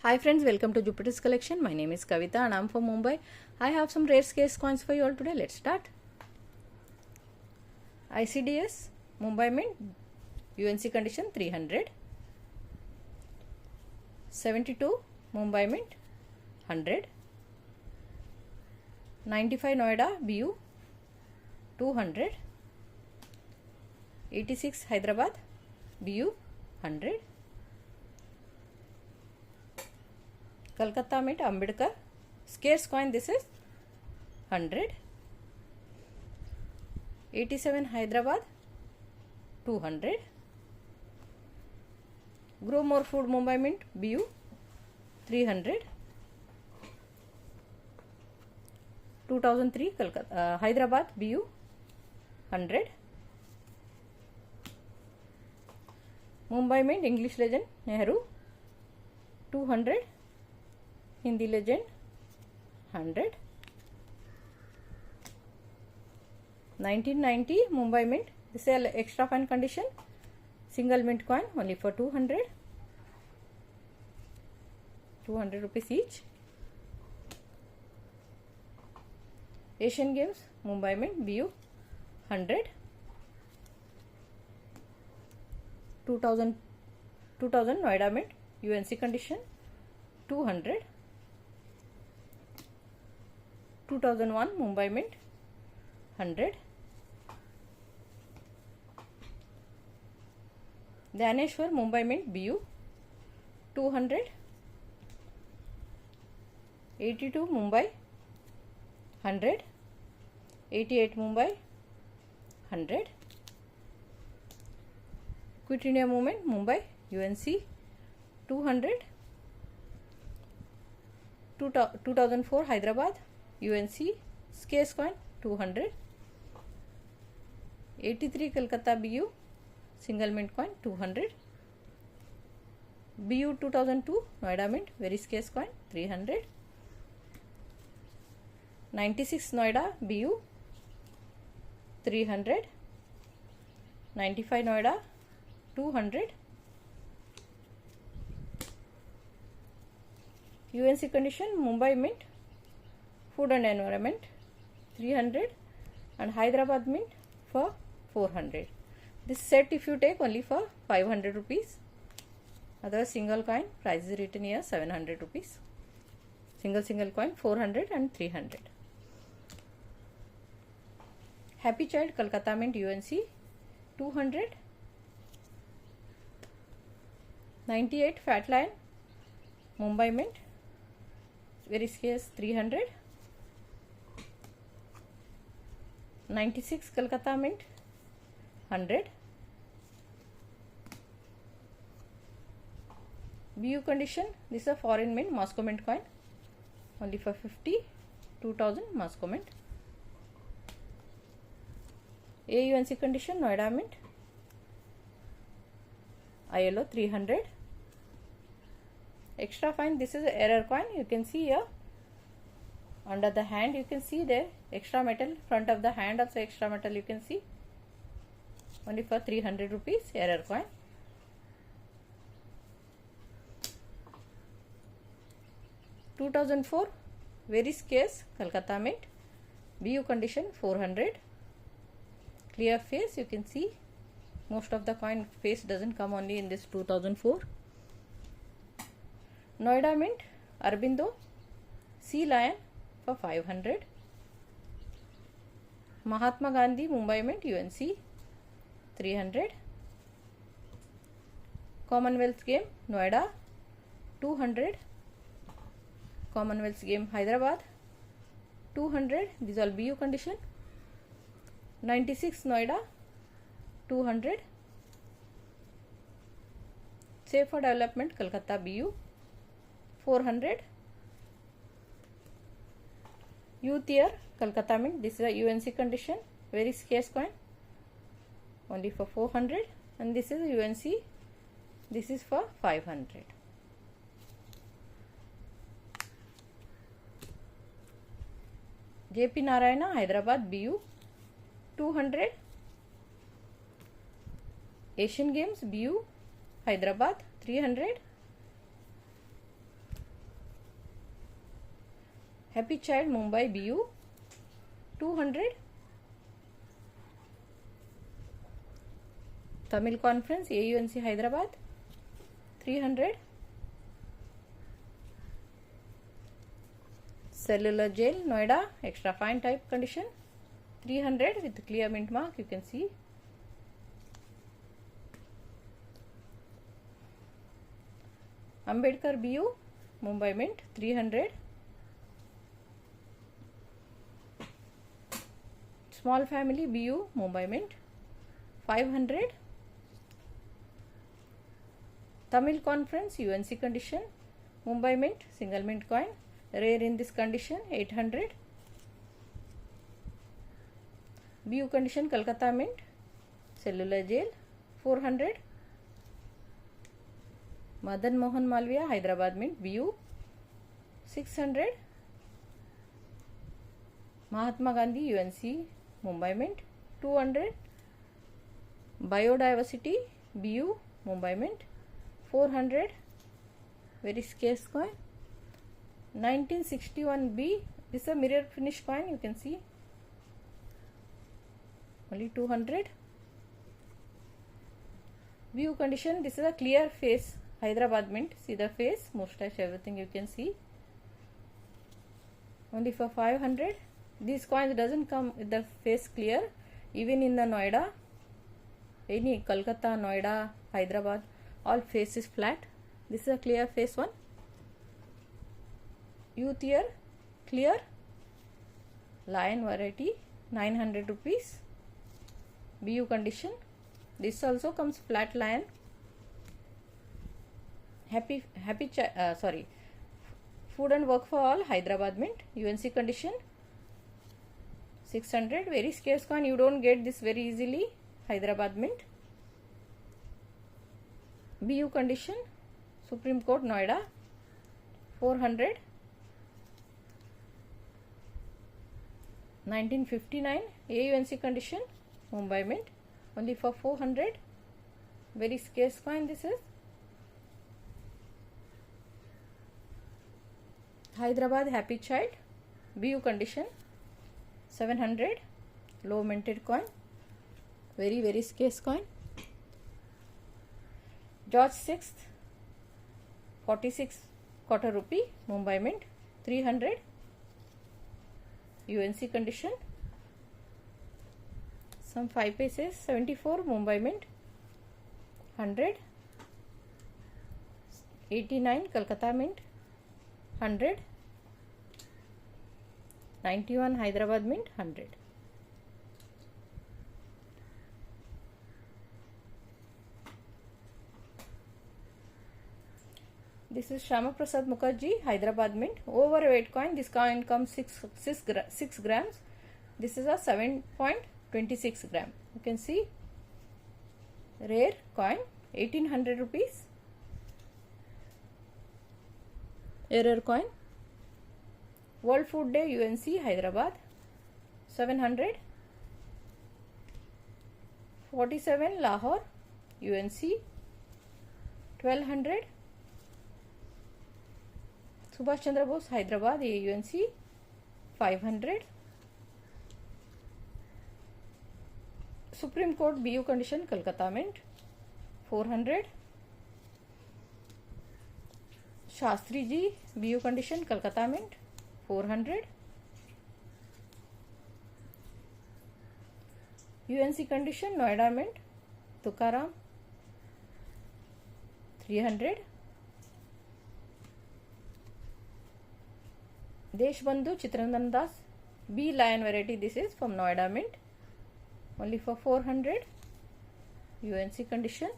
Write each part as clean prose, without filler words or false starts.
Hi friends, welcome to Jupiter's collection. My name is Kavita and I'm from Mumbai. I have some rare scarce coins for you all today. Let's start. ICDS Mumbai Mint UNC condition 300. 72 Mumbai Mint 100. 95 Noida BU 200. 86 Hyderabad BU 100. Kolkata Mint Ambedkar scarce coin, this is 100. 87 Hyderabad 200. Grow More Food Mumbai Mint BU 300. 2003 Kolkata Hyderabad BU 100. Mumbai Mint English Legend Nehru 200. Hindi Legend 100. 1990 Mumbai Mint, this is extra fine condition, single mint coin only for 200 rupees each. Asian Games Mumbai Mint BU 100. 2000 Noida Mint UNC condition 200. 2001 Mumbai Mint 100. Dhaneshwar Mumbai Mint BU 200. 82 Mumbai 100. 88 Mumbai 100. Quit India Movement Mumbai UNC 200. 2004 Hyderabad UNC scarce coin 200. 83 Kolkata BU single mint coin 200. BU 2002 Noida Mint very scarce coin 300. 96 Noida BU 300. 95 Noida 200. UNC condition Mumbai Mint Food and Environment 300 and Hyderabad Mint for 400. This set if you take only for 500 rupees. Other single coin price is written here 700 rupees. Single coin 400 and 300. Happy Child Kolkata Mint UNC 200. 98 Fat Lion Mumbai Mint very scarce 300. 96 Kolkata Mint 100. BU condition, this is a foreign mint Moscow Mint coin only for 50. 2000 Moscow Mint. AUNC condition Noida Mint ILO 300. Extra fine, this is error coin, you can see here under the hand, you can see there extra metal, front of the hand of the extra metal you can see only for 300 rupees error coin. (2004) very scarce Kolkata Mint BU condition 400. Clear face, you can see most of the coin face doesn't come only in this 2004. Noida Mint Arbindo Sea Lion for 500. Mahatma Gandhi Mumbai Mint UNC 300. Commonwealth Game Noida 200. Commonwealth Game Hyderabad 200. These all BU condition. 96 Noida 200. Save for Development Kolkata BU 400. Youth Year Kolkata Mint, this is a UNC condition very scarce coin only for 400 and this is UNC, this is for 500. JP Narayana Hyderabad BU 200. Asian Games BU Hyderabad 300. Happy Child Mumbai BU 200. Tamil Conference AUNC Hyderabad 300. Cellular Jail Noida extra fine type condition 300 with clear mint mark, you can see. Ambedkar BU Mumbai Mint 300. Small Family BU Mumbai Mint 500. Tamil Conference UNC condition Mumbai Mint single mint coin, rare in this condition 800. BU condition Kolkata Mint Cellular Jail 400. Madan Mohan Malviya Hyderabad Mint BU 600. Mahatma Gandhi UNC Mumbai Mint 200. Biodiversity BU Mumbai Mint 400. Very scarce coin. 1961B, this is a mirror finish coin, you can see. Only 200. BU condition, this is a clear face Hyderabad Mint. See the face, moustache, everything you can see. Only for 500. These coins doesn't come with the face clear. Even in the Noida, any Kolkata, Noida, Hyderabad, all face is flat. This is a clear face one. Youth year clear lion variety 900 rupees. BU condition. This also comes flat lion. Food and Work for All Hyderabad Mint UNC condition 600. Very scarce coin, you don't get this very easily. Hyderabad Mint. BU condition Supreme Court Noida 400. 1959 AUNC condition Mumbai Mint only for 400. Very scarce coin this is. Hyderabad Happy Child BU condition 700. Low minted coin. Very scarce coin. George 6th 46 quarter rupee Mumbai Mint 300. UNC condition. Some 5 pieces 74 Mumbai Mint 100. 89 Kolkata Mint 100. 91 Hyderabad Mint 100. This is Shama Prasad Mukherjee Hyderabad Mint overweight coin. This coin comes 6 grams. This is a 7.26 gram. You can see rare coin 1800 rupees. Error coin. World Food Day UNC Hyderabad 700. 47 Lahore UNC 1200. Subhash Chandra Bose Hyderabad AUNC 500. Supreme Court BU condition Kolkata Mint 400. Shastri Ji BU condition Kolkata Mint 400. UNC condition Noida Mint Tukaram 300. Deshbandhu Chitrandan Das B lion variety, this is from Noida Mint only for 400. UNC condition.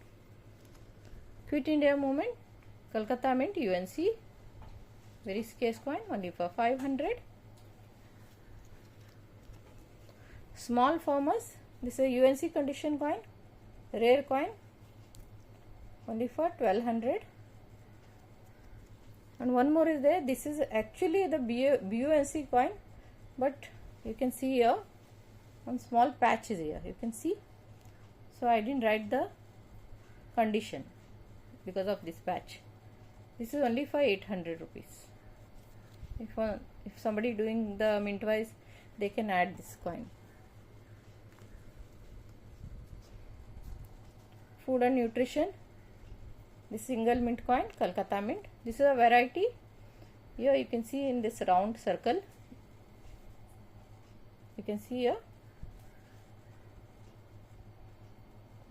Quit India Movement Kolkata Mint UNC very scarce coin only for 500. Small Farmers, this is a UNC condition coin, rare coin only for 1200. And one more is there, this is actually the BUNC coin, but you can see here one small patch is here, you can see. So I didn't write the condition because of this patch. This is only for 800 rupees. If somebody doing the mintwise, they can add this coin. Food and nutrition. This single mint coin, Kolkata mint. This is a variety. Here you can see in this round circle. You can see here.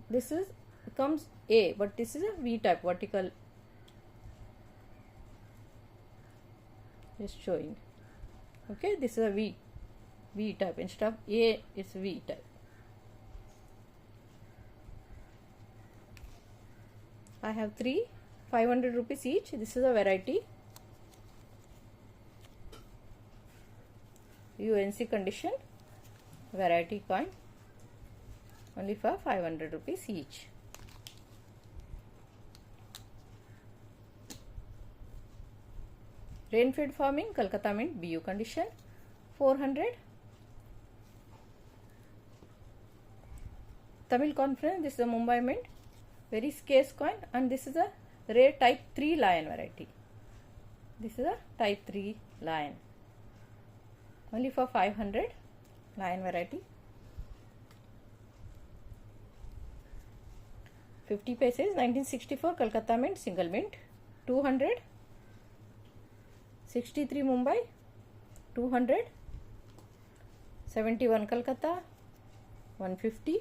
This is becomes A, but this is a V type vertical. Just showing. Okay, this is a V type. Instead of A, it's V type. I have 3, 500 rupees each. This is a variety. UNC condition, variety coin, only for 500 rupees each. Rainfed farming, Kolkata mint, BU condition, 400. Tamil Conference, this is a Mumbai mint, very scarce coin, and this is a rare type 3 lion variety. This is a type 3 lion, only for 500, lion variety. 50 paise, 1964 Kolkata mint, single mint, 200. 63 Mumbai, 200. 71 Kolkata, 150.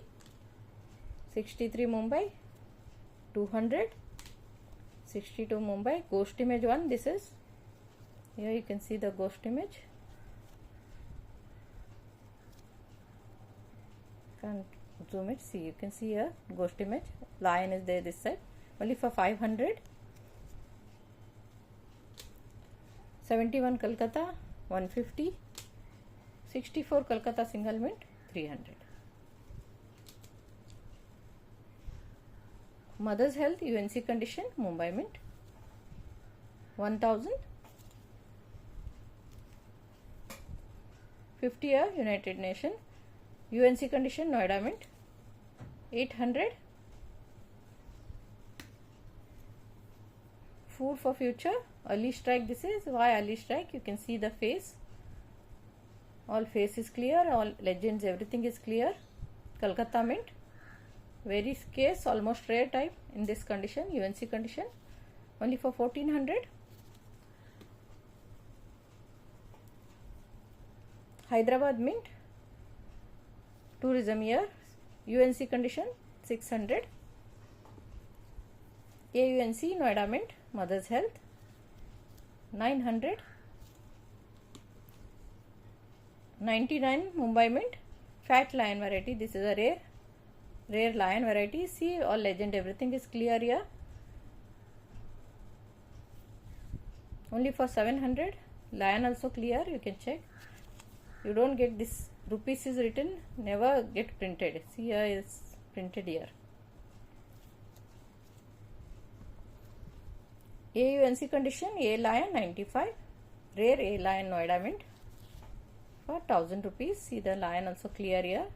63 Mumbai, 200. 62 Mumbai, ghost image one. This is, here you can see the ghost image. Can't zoom it. See, you can see here ghost image. Lion is there this side. Only for 500. 71 Kolkata, 150. 64 Kolkata single mint, 300. Mother's Health, UNC condition, Mumbai mint, 1000. 50 year United Nations, UNC condition, Noida mint, 800. Food for future, early strike. This is why early strike. You can see the face. All face is clear. All legends, everything is clear. Kolkata mint, very scarce, almost rare type in this condition, UNC condition, only for 1400. Hyderabad mint, tourism year, UNC condition, 600. AUNC Noida mint, Mother's Health, 900. 99 Mumbai mint, fat lion variety. This is a rare lion variety. See, all legend, everything is clear here. Only for 700. Lion also clear, you can check. You don't get this, rupees is written, never get printed. See, here is printed here. AUNC condition, A lion, 95. Rare A lion Noida mint for 1000 rupees. See, the lion also clear here.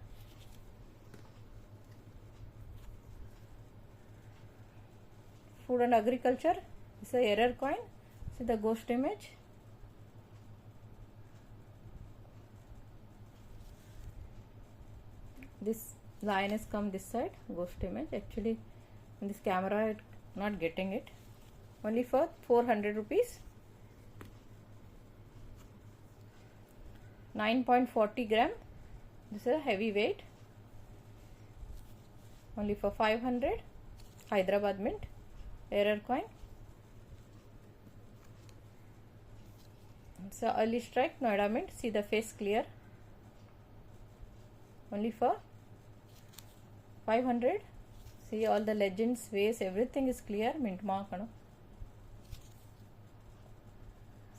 Food and agriculture, this is a error coin. See the ghost image. This lion has come this side, ghost image. Actually, in this camera, it not getting it. Only for 400 rupees. 9.40 gram. This is a heavy weight. Only for 500. Hyderabad mint, error coin. It's a early strike, Noida mint. See the face clear. Only for 500. See all the legends, face, everything is clear. Mint mark.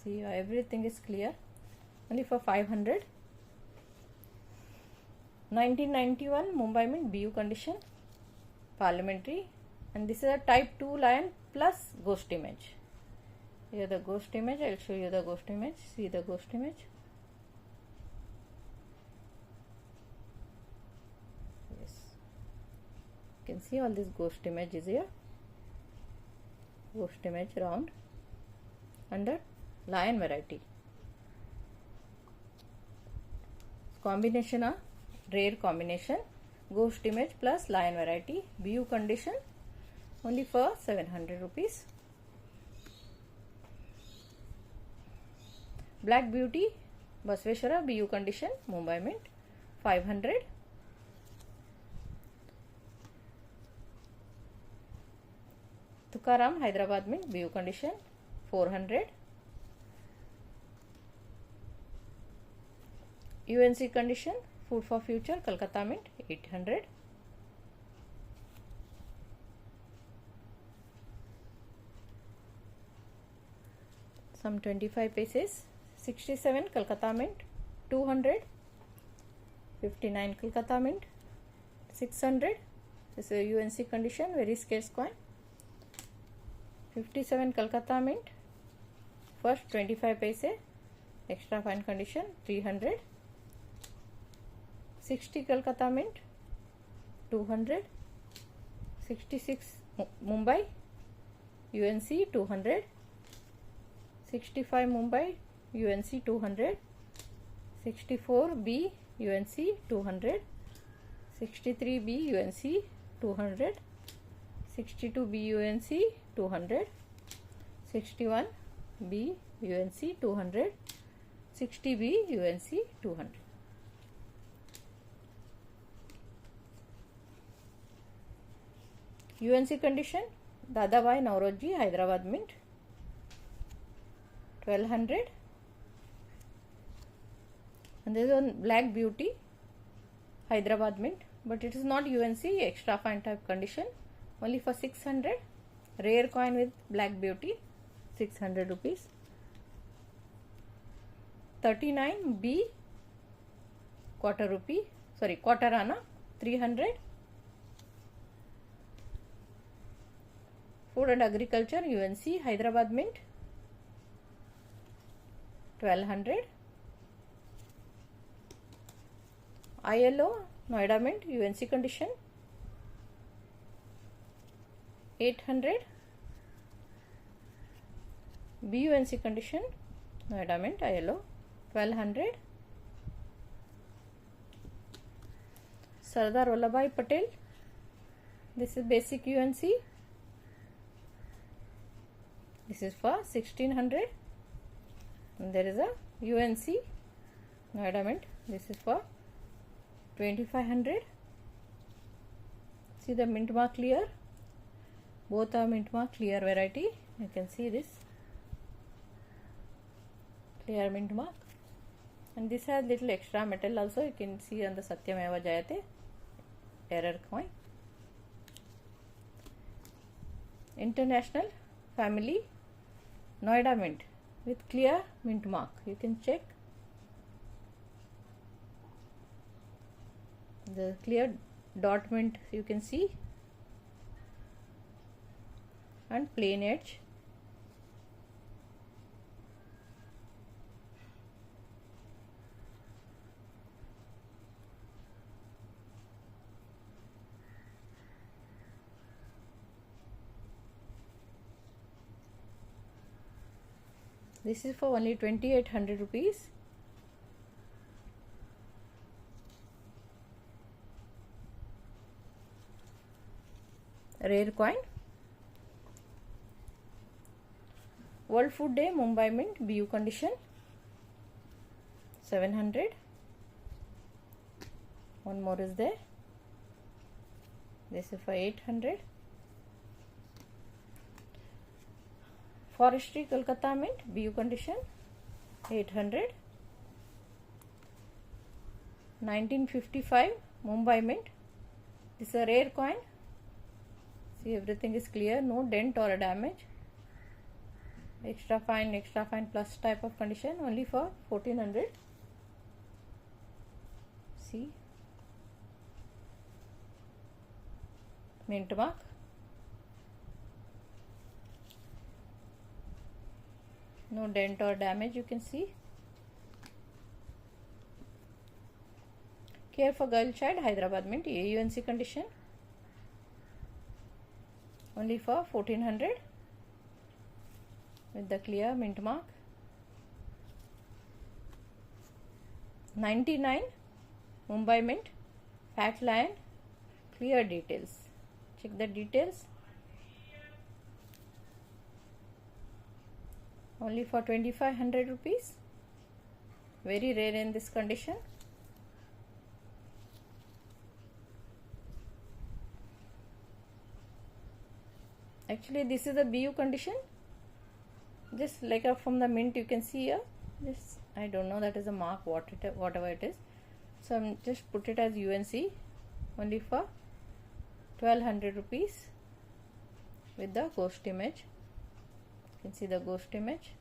See, everything is clear. Only for 500. 1991 Mumbai mint, BU condition, parliamentary, and this is a type 2 lion plus ghost image. Here the ghost image. I will show you the ghost image. See the ghost image. Yes, you can see all this ghost image is here. Ghost image round under lion variety. combination a rare combination, ghost image plus lion variety, BU condition only for 700 rupees. Black Beauty Basveshwara BU condition Mumbai Mint 500. Tukaram Hyderabad Mint BU condition 400. UNC condition Food for Future Kolkata Mint 800. Some 25 paces. 67 Kolkata Mint 200. 59 Kolkata Mint 600. This is a UNC condition, very scarce coin. 57 Kolkata Mint, first 25 paise, extra fine condition 300. 60 Kolkata Mint 200. 66 Mumbai UNC 200. 65 Mumbai UNC 200. 64 B UNC 200. 63 B UNC 200. 62 B UNC 200. 61 B UNC 200. 60 B UNC 200. UNC condition Dadabhai Nauroji Hyderabad Mint 1200. And there is one Black Beauty Hyderabad Mint, but it is not UNC, extra fine type condition, only for 600. Rare coin with Black Beauty 600 rupees. 39 B quarter Anna 300. Food and Agriculture UNC Hyderabad Mint 1200. ILO Noida Mint UNC condition 800. BUNC condition Noida Mint ILO 1200. Sardar Vallabhbhai Patel, this is basic UNC, this is for 1600. And there is a UNC Noida Mint, this is for 2500. See the mint mark clear, both are mint mark clear variety. You can see this clear mint mark, and this has little extra metal also. You can see on the Satyameva Jayate error coin. International Family Noida Mint with clear mint mark. You can check the clear dot mint, you can see, and plain edge. This is for only 2800 rupees. Rare coin. World Food Day Mumbai Mint BU condition 700. One more is there. This is for 800. Forestry Kolkata Mint BU condition 800. 1955 Mumbai Mint. This is a rare coin. See, everything is clear, no dent or damage. Extra fine plus type of condition, only for 1400. See, mint mark. No dent or damage, you can see. Care for Girl Child Hyderabad Mint AUNC condition, only for 1400 with the clear mint mark. 99 Mumbai Mint, Fat Lion, clear details. Check the details. Only for 2500 rupees. Very rare in this condition. Actually, this is the BU condition. Just like from the mint, you can see here. This, I don't know, that is a mark, whatever it is. So I'm just put it as UNC only for 1200 rupees with the ghost image. You can see the ghost image.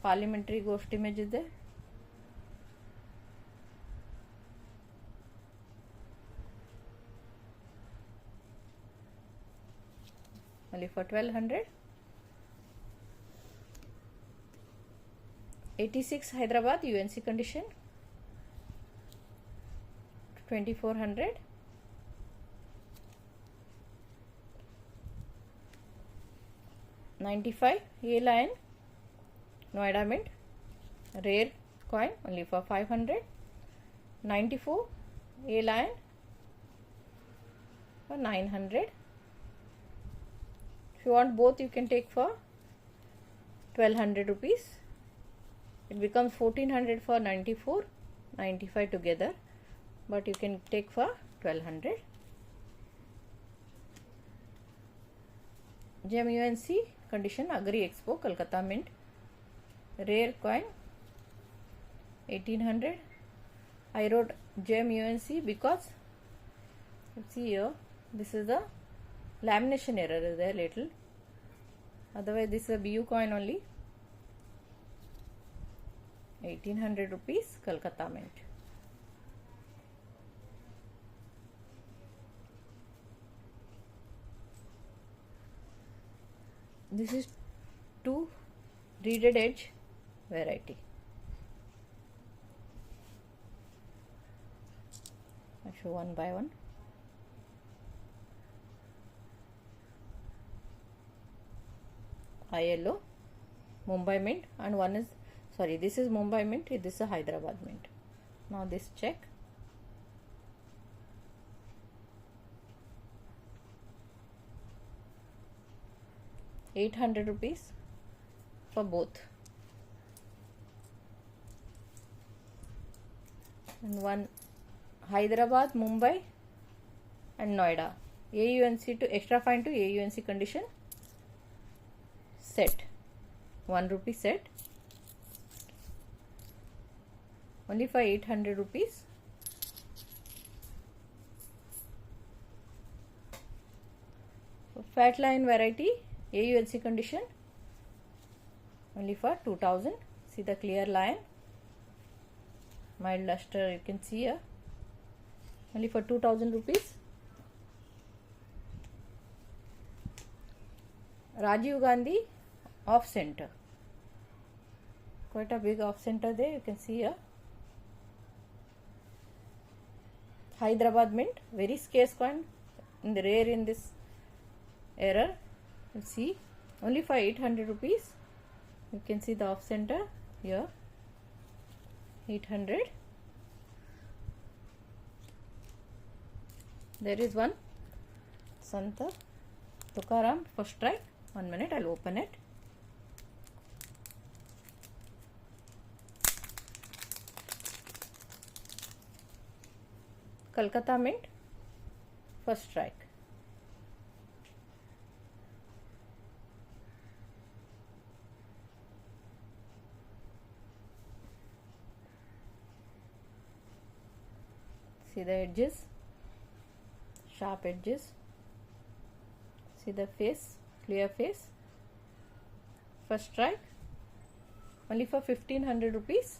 Parliamentary ghost image is there. Only for 1200. 86 Hyderabad UNC condition. 2400. 95 A Lion Noida Mint, rare coin, only for 500. 94 A Lion for 900. If you want both, you can take for 1200 rupees. It becomes 1400 for 94, 95 together, but you can take for 1200. Gem UNC condition, Agri Expo, Kolkata Mint, rare coin, 1800. I wrote Gem UNC because see here, this is the lamination error is there little. Otherwise, this is a BU coin only. 1800 rupees, Kolkata Mint. This is 2 reeded edge variety. I'll show one by one. ILO, Mumbai Mint, and one is, sorry, this is Mumbai Mint, this is a Hyderabad Mint. Now this check. ₹800 for both. And one Hyderabad, Mumbai and Noida. AUNC to extra fine to AUNC condition. Set. ₹1 set. Only for 800 rupees. Fat Lion variety, AUNC condition, only for 2000. See the clear lion, mild luster, you can see here, only for 2000 rupees. Rajiv Gandhi off center, quite a big off center there, you can see here. Hyderabad Mint, very scarce coin, in the rare in this error. You see, only for 800 rupees. You can see the off center here. 800. There is one Santa Tukaram, first try. 1 minute, I'll open it. Kolkata Mint, first strike. See the edges, sharp edges. See the face, clear face. First strike, only for 1500 rupees.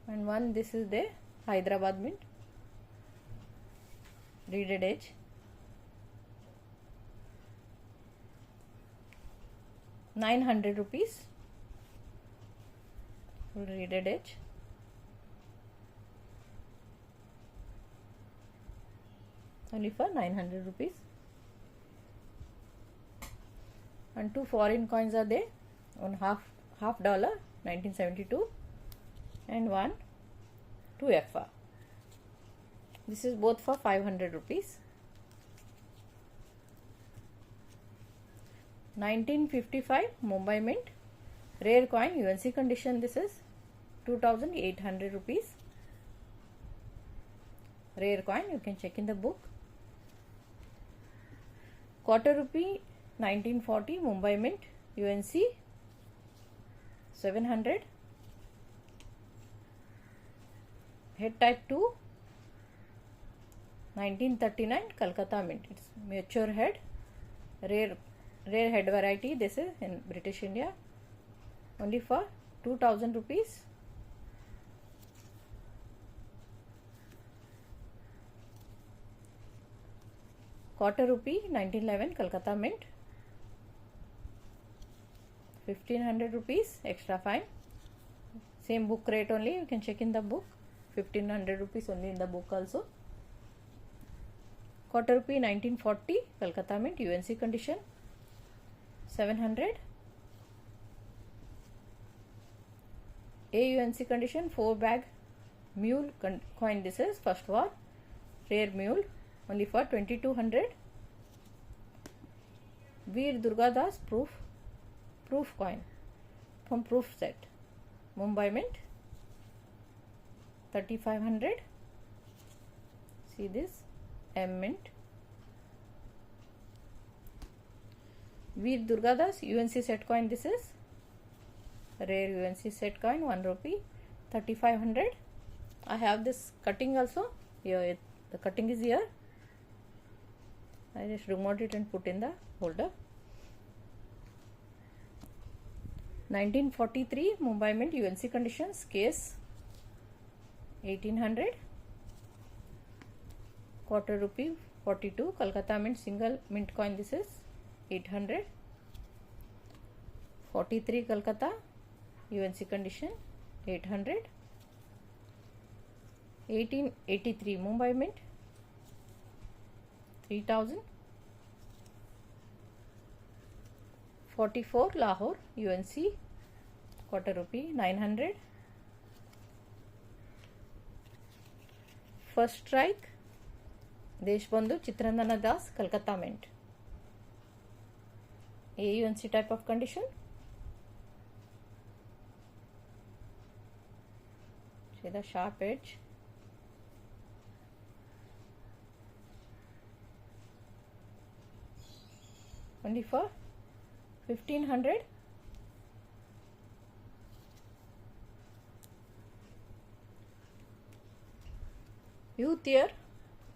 And one, this is the Hyderabad Mint, reeded edge. ₹900. Reeded edge. Only for 900 rupees. and 2 foreign coins are there. One half dollar 1972 and one 2 FR. This is both for 500 rupees. 1955 Mumbai Mint, rare coin, UNC condition. This is 2800 rupees. Rare coin, you can check in the book. Quarter rupee 1940 Mumbai Mint, UNC 700. Head type 2 1939 Calcutta Mint. It's mature head, rare head variety. This is in British India, only for 2000 rupees. Quarter rupee 1911 Calcutta Mint, 1500 rupees extra fine. Same book rate only, you can check in the book. 1500 rupees only in the book also. Quarter rupee 1940 Calcutta Mint, UNC condition, 700. AUNC condition, 4 bag mule coin. This is first war, rare mule, only for 2200. Veer Durgadas proof coin from proof set, Mumbai Mint, 3500. See this, M Mint. Veer Durgadas UNC set coin. This is rare UNC set coin, 1 rupee, 3500. I have this cutting also here. The cutting is here. I just removed it and put in the holder. 1943 Mumbai Mint, UNC conditions, case, 1800. Quarter rupee 42 Calcutta Mint, single mint coin. This is 800. 43 Calcutta UNC condition, 800. 1883 Mumbai Mint, 3000. 44 Lahore UNC, quarter rupee, 900. First strike Deshbandhu Chitrandana Das, Calcutta Mint, AUNC type of condition. See the sharp edge. Only for 1500. Youth year,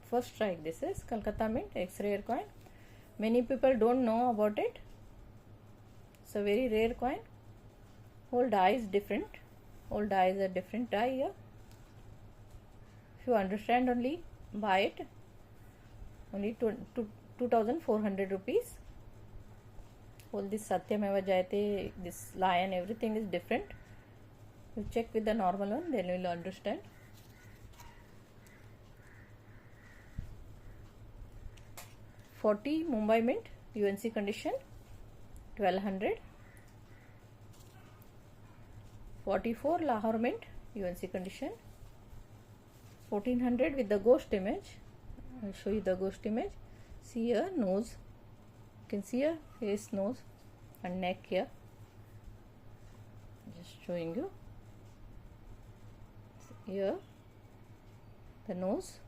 first strike. This is Calcutta Mint, X-rare coin. Many people don't know about it. It's a very rare coin. Whole die is different. Whole die is a different die here. If you understand, only buy it. Only 2400 rupees. All this Satyameva Jayate, this lion, everything is different. You check with the normal one, then you will understand. $40 Mumbai Mint, UNC condition, 1200. 44 Lahore Mint, UNC condition, 1400 with the ghost image. I'll show you the ghost image. See here, nose. You can see a face, nose and neck here. Just showing you. Here the nose,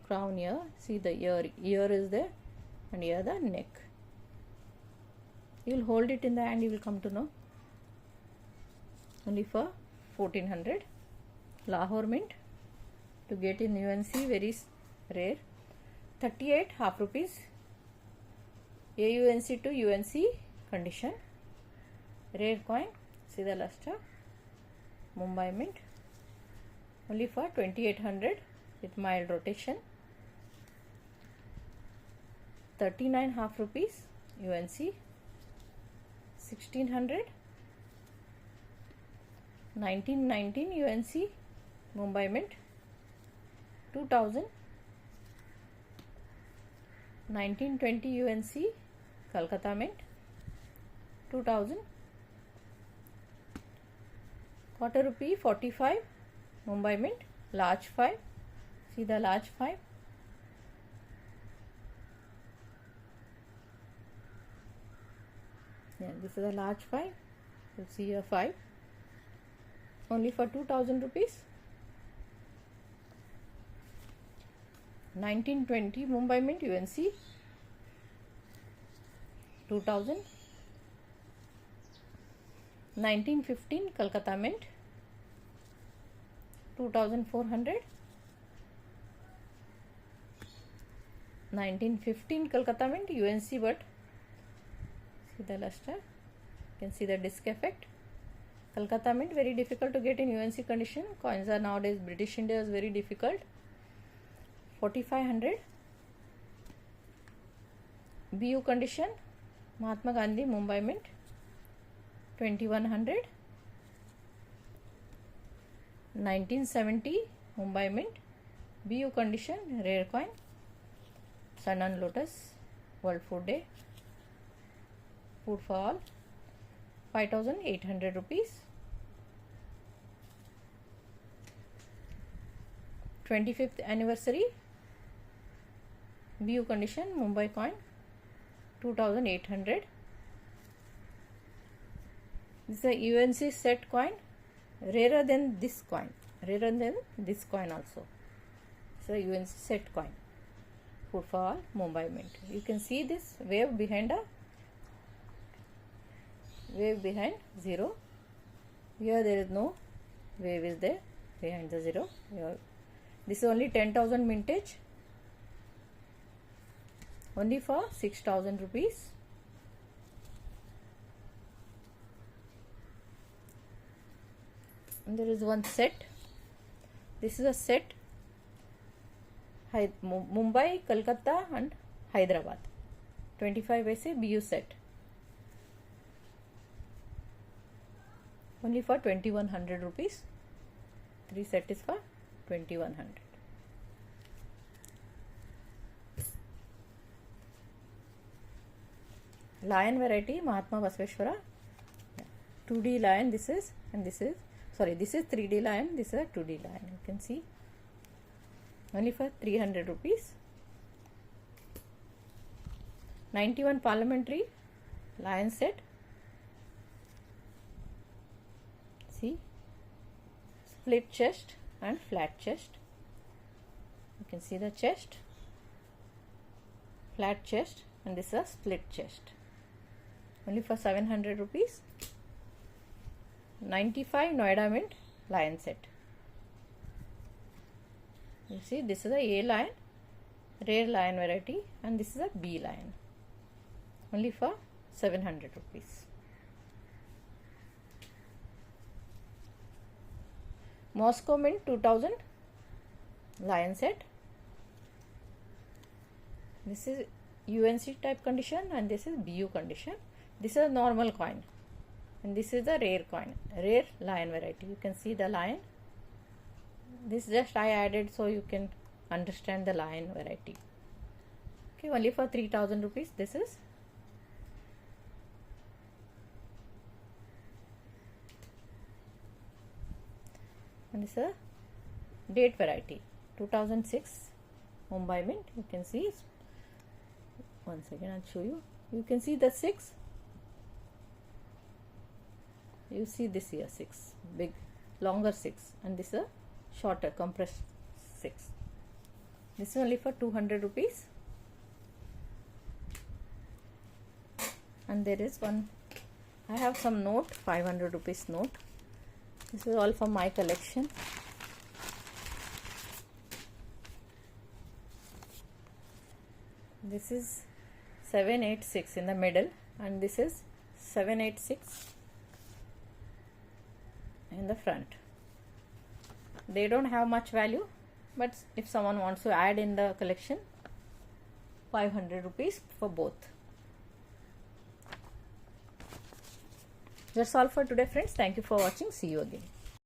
crown here. See the ear is there, and here the neck. You will hold it in the hand, you will come to know. Only for 1400. Lahore Mint, to get in UNC, very rare. 38 half rupees, AUNC to UNC condition, rare coin. See the luster, Mumbai Mint, only for 2800 with mild rotation. 39 half rupees, UNC, 1600. 1919 UNC, Mumbai Mint, 2000. 1920 UNC, Calcutta Mint, 2000. Quarter rupee 45 Mumbai Mint, large 5. See the large 5. Yeah, this is a large 5. You see a 5 only for 2000 rupees. 1920 Mumbai Mint UNC 2000. 1915 Kolkata Mint 2400. 1915 Kolkata Mint UNC, but see the luster, you can see the disc effect. Kolkata Mint very difficult to get in UNC condition. Coins are nowadays, British India is very difficult. 4500 BU condition Mahatma Gandhi Mumbai Mint 2100. 1970 Mumbai Mint BU condition, rare coin, Sun and Lotus, World Food Day, food for all, 5800 rupees. 25th anniversary BU condition Mumbai coin 2800. This is a UNC set coin, rarer than this coin, also. It's a UNC set coin, food for all, Mumbai Mint. You can see this wave behind zero. Here there is no wave is there behind the zero. Here, this is only 10,000 mintage, only for 6,000 rupees. And there is one set. This is a set, Mumbai, Kolkata and Hyderabad, 25 paise BU set, only for 2100 rupees. 3 set is for 2100. Lion variety Mahatma Basveshwara, 2D lion this is, and this is, sorry, this is 3D lion, this is a 2D lion. You can see, only for 300 rupees. 91 parliamentary lion set. See, split chest and flat chest. You can see the chest, flat chest, and this is a split chest, only for 700 rupees. 95 Noida Mint lion set. You see, this is a A lion, rare lion variety, and this is a B lion, only for 700 rupees. Moscow Mint 2000 lion set. This is UNC type condition and this is BU condition. This is a normal coin and this is the rare coin, rare lion variety. You can see the lion. This just I added so you can understand the lion variety. Okay, only for 3,000 rupees. This is. And this is a date variety, 2006 Mumbai Mint. You can see, once again I'll show you. You can see the 6. You see this here 6, big, longer 6, and this is a shorter, compressed 6. This is only for 200 rupees. And there is one, I have some note, 500 rupees note. This is all from my collection. This is 786 in the middle, and this is 786 in the front. They don't have much value, but if someone wants to add in the collection, 500 rupees for both. That's all for today, friends. Thank you for watching. See you again.